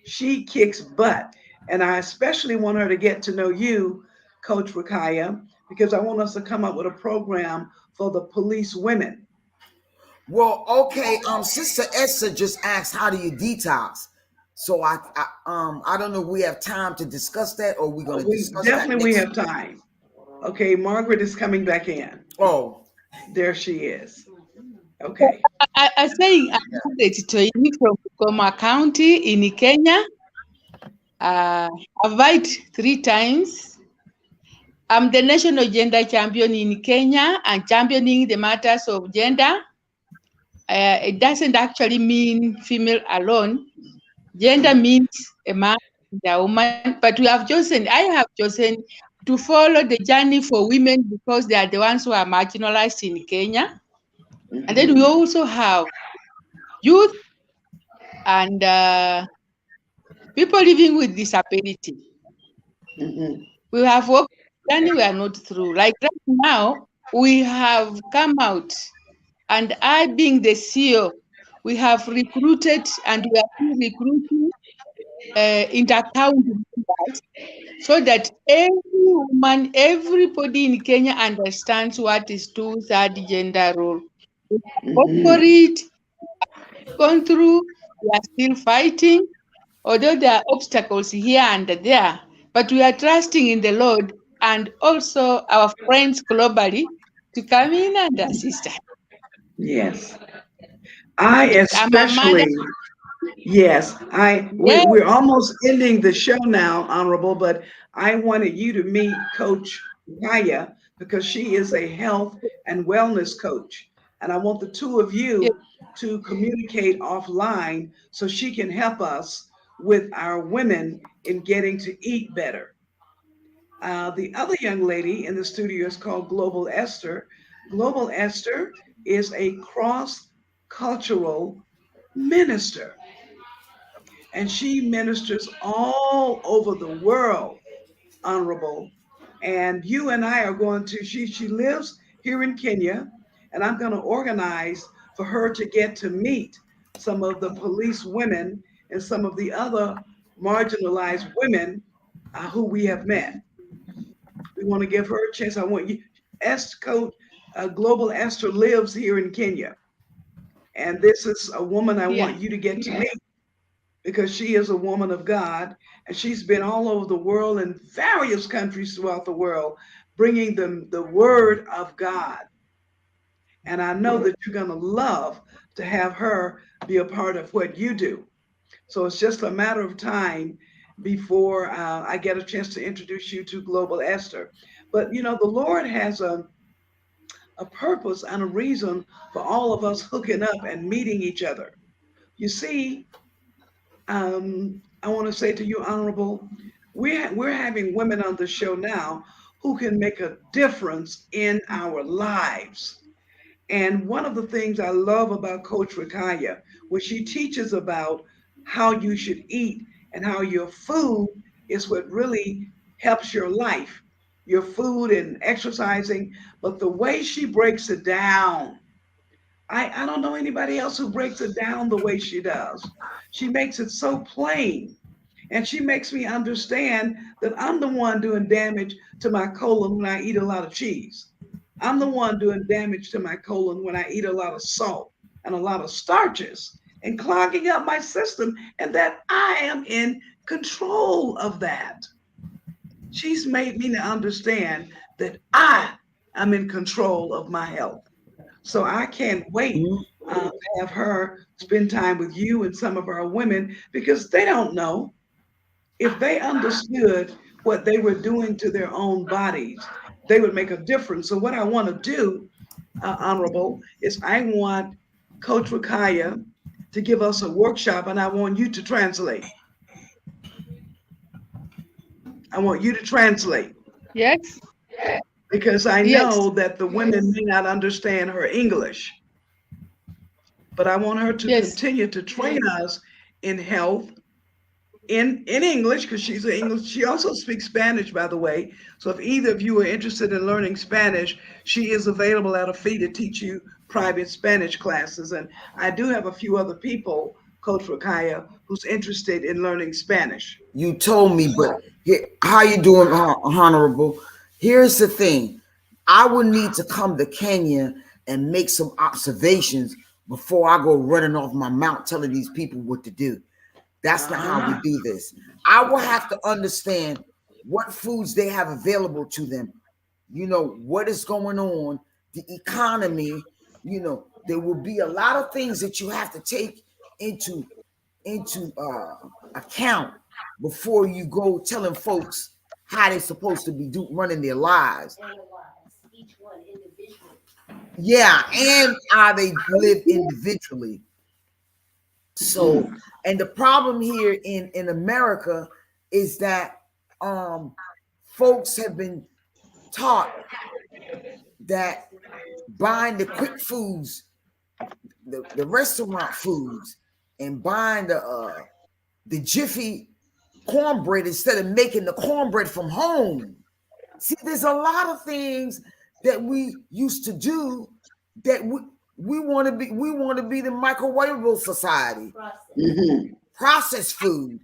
She kicks butt. And I especially want her to get to know you, Coach Raquiyah, because I want us to come up with a program for the police women. Well, okay. Sister Esther just asked, how do you detox? So I don't know if we have time to discuss that, or we're going to discuss that definitely we have time. Okay, Margaret is coming back in. Oh, there she is. Okay. I say I'm Margaret Choili from Bungoma County in Kenya. I've vied 3 times. I'm the national gender champion in Kenya and championing the matters of gender. It doesn't actually mean female alone. Gender means a man and a woman, but I have chosen to follow the journey for women because they are the ones who are marginalized in Kenya. Mm-hmm. And then we also have youth and people living with disability. Mm-hmm. We have worked journey we are not through. Like right now, we have come out, and I, being the CEO, we have recruited and we are recruiting inter-county members so that every woman, everybody in Kenya understands what is 2/3 gender role. Mm-hmm. For it, gone through, we are still fighting, although there are obstacles here and there, but we are trusting in the Lord and also our friends globally to come in and assist us. Yes. I especially, yes, we're almost ending the show now, Honorable, but I wanted you to meet Coach Raquiyah because she is a health and wellness coach. And I want the two of you to communicate offline so she can help us with our women in getting to eat better. The other young lady in the studio is called Global Esther. Global Esther is a cross-cultural minister, and she ministers all over the world, Honorable. And you and I are going to, she lives here in Kenya, and I'm going to organize for her to get to meet some of the police women and some of the other marginalized women who we have met. We want to give her a chance. I want you, Coach Global Esther lives here in Kenya. And this is a woman I want you to get to meet because she is a woman of God and she's been all over the world in various countries throughout the world, bringing them the word of God. And I know that you're going to love to have her be a part of what you do. So it's just a matter of time before I get a chance to introduce you to Global Esther. But you know, the Lord has a purpose and a reason for all of us hooking up and meeting each other. You see, I want to say to you, Honorable, we're having women on the show now who can make a difference in our lives. And one of the things I love about Coach Raquiyah, when she teaches about how you should eat and how your food is what really helps your life, your food and exercising, but the way she breaks it down, I don't know anybody else who breaks it down the way she does. She makes it so plain. And she makes me understand that I'm the one doing damage to my colon when I eat a lot of cheese. I'm the one doing damage to my colon when I eat a lot of salt and a lot of starches and clogging up my system, and that I am in control of that. She's made me to understand that I am in control of my health. So I can't wait to have her spend time with you and some of our women because they don't know. If they understood what they were doing to their own bodies, they would make a difference. So what I want to do, Honorable, is I want Coach Raquiyah to give us a workshop and I want you to translate. I want you to translate. Yes. Because I know that the women may not understand her English, but I want her to continue to train us in health, in English, because she's an English. She also speaks Spanish, by the way. So if either of you are interested in learning Spanish, she is available at a fee to teach you private Spanish classes. And I do have a few other people, Coach Raquiyah, who's interested in learning Spanish. You told me, but how you doing, Honorable? Here's the thing. I would need to come to Kenya and make some observations before I go running off my mount telling these people what to do. That's not how we do this. I will have to understand what foods they have available to them. You know, what is going on, the economy, you know, there will be a lot of things that you have to take into account before you go telling folks how they're supposed to be running their lives. Each one individually. Yeah, and how they live individually. So, and the problem here in America is that folks have been taught that buying the quick foods, the restaurant foods, and buying the Jiffy cornbread instead of making the cornbread from home. See, there's a lot of things that we used to do that we want to be the microwavable society. Processed food.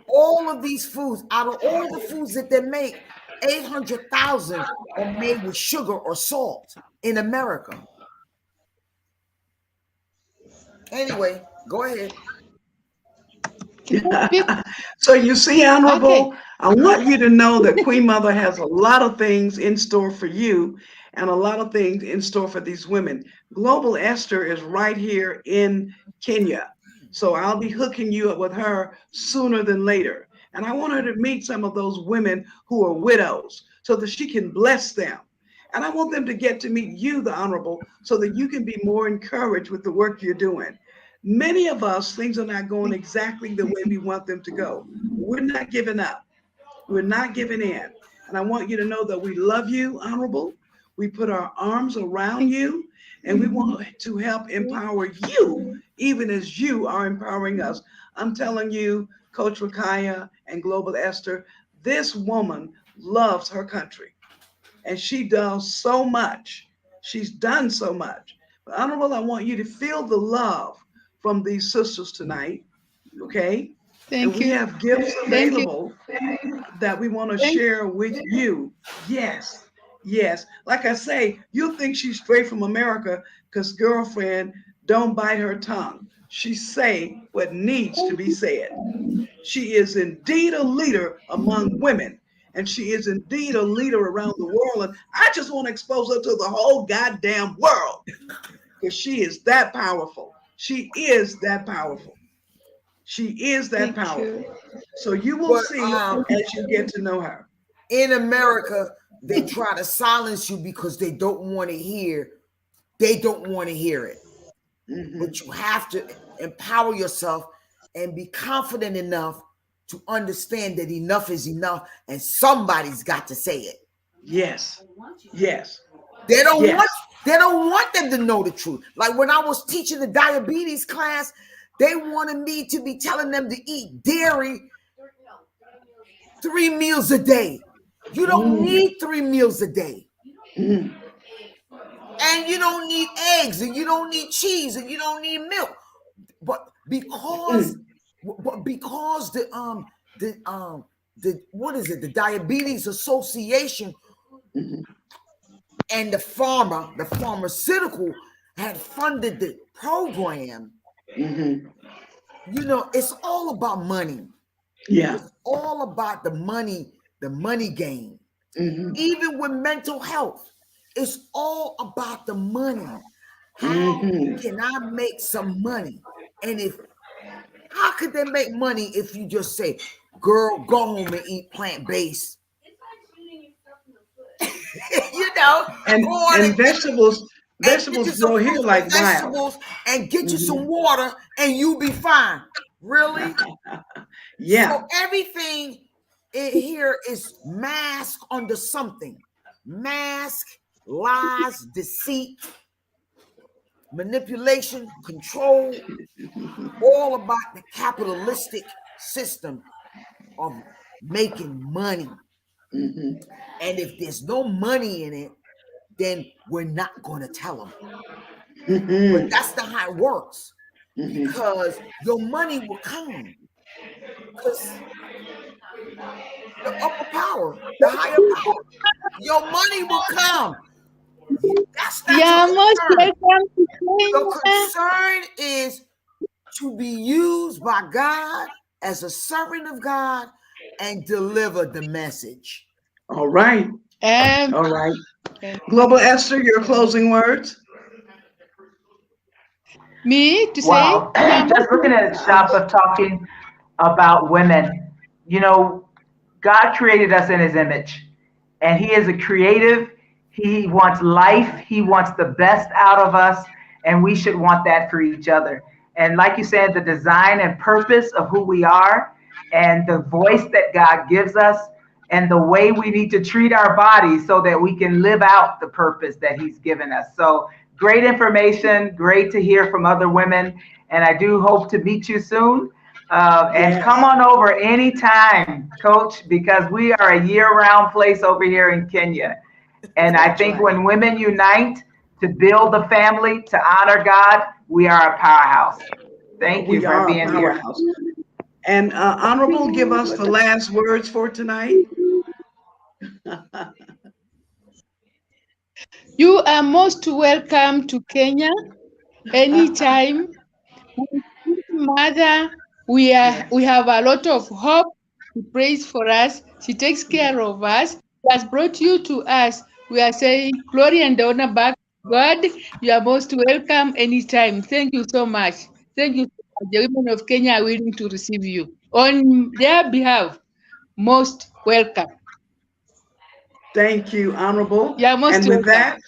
All of these foods, out of all the foods that they make, 800,000 are made with sugar or salt in America. Anyway, go ahead. So you see, Honorable, I want you to know that Queen Mother has a lot of things in store for you and a lot of things in store for these women. Global Esther is right here in Kenya. So I'll be hooking you up with her sooner than later. And I want her to meet some of those women who are widows so that she can bless them. And I want them to get to meet you, the Honorable, so that you can be more encouraged with the work you're doing. Many of us, things are not going exactly the way we want them to go. We're not giving up. We're not giving in. And I want you to know that we love you, Honorable. We put our arms around you, and we want to help empower you, even as you are empowering us. I'm telling you, Coach Raquiyah and Global Esther, this woman loves her country, and she does so much. She's done so much. But Honorable, I want you to feel the love from these sisters tonight, okay? And Thank we you. have gifts Thank you. available that we want to Thank share with you. Yes, yes. Like I say, you'll think she's straight from America because girlfriend don't bite her tongue. She say what needs to be said. She is indeed a leader among women, and she is indeed a leader around the world. And I just want to expose her to the whole goddamn world because she is that powerful. She is that powerful. She is that Thank powerful. you. So you will But see as you get to know her. in America, they try to silence you because they don't want to hear. They don't want to hear it. But you have to empower yourself and be confident enough to understand that enough is enough, and somebody's got to say it. Yes. Yes. They don't Yes. want them to know the truth. Like when I was teaching the diabetes class, they wanted me to be telling them to eat dairy 3 meals a day. You don't need 3 meals a day. Mm. And you don't need eggs, and you don't need cheese, and you don't need milk. But because the what is it? The Diabetes Association and the pharmaceutical had funded the program. You know, it's all about money. Yeah. It's all about the money game. Even with mental health, it's all about the money. How can I make some money? And how could they make money if you just say, girl, go home and eat plant-based? You know, and vegetables grow here like vegetables wild. and get you some water and you'll be fine. Really? Yeah. So everything here is masked under something. Mask, lies, deceit, manipulation, control, all about the capitalistic system of making money. And if there's no money in it, then we're not going to tell them. But that's not how it works, because your money will come. Because the upper power, the higher power, your money will come. That's not Yeah, your most concern. welcome to Your Kenya. concern is to be used by God as a servant of God and deliver the message. All right. All right. Global Esther, your closing words. Me to Wow. say, yeah, Just looking at a shop of talking about women, you know, God created us in his image, and he is a creative. He wants life. He wants the best out of us, and we should want that for each other. And like you said, the design and purpose of who we are and the voice that God gives us and the way we need to treat our bodies so that we can live out the purpose that he's given us. So great information, great to hear from other women. And I do hope to meet you soon. And come on over anytime, Coach, because we are a year-round place over here in Kenya. And I think when women unite to build the family, to honor God, we are a powerhouse. Thank you for being here. And Honorable, give us the last words for tonight. you are most welcome to Kenya anytime. Mother, we have a lot of hope. She prays for us. She takes care of us. She has brought you to us. We are saying glory and honor back to God. You are most welcome anytime. Thank you so much. Thank you. The women of Kenya are willing to receive you. On their behalf, most welcome. Thank you, Honorable. You're most And with welcome.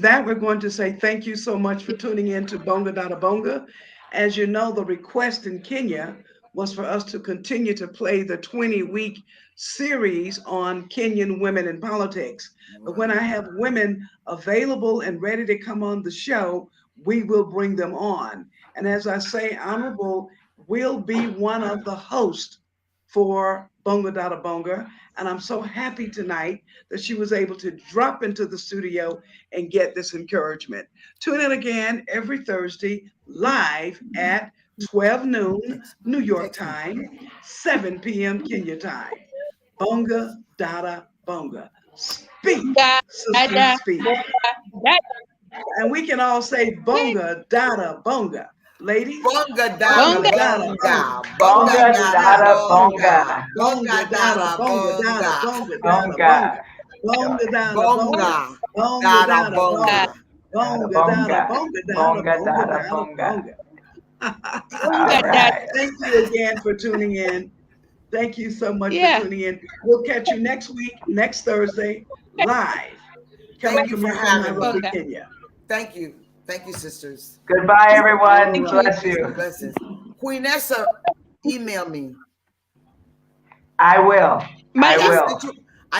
that, we're going to say thank you so much for tuning in to BongaDadaBonga. As you know, the request in Kenya was for us to continue to play the 20-week series on Kenyan women in politics. But when I have women available and ready to come on the show, we will bring them on. And as I say, Honorable will be one of the hosts for BongaDadaBonga. And I'm so happy tonight that she was able to drop into the studio and get this encouragement. Tune in again every Thursday live at 12 noon New York time, 7 p.m. Kenya time. Bonga Dada Bonga. Speak, sisters, speak. And we can all say Bonga Dada Bonga. Ladies, BongaDadaBonga. BongaDadaBonga. BongaDadaBonga. Bonga. BongaDadaBonga. BongaDadaBonga. BongaDadaBonga. All Thank right. you again for tuning in. Thank you so much for tuning in. We'll catch you next week, next Thursday, live. Thank you for having me. Kenya. Thank you. Thank you, sisters. Goodbye, everyone. Bless you. Blessings. Queen Esther, email me. I will. I will.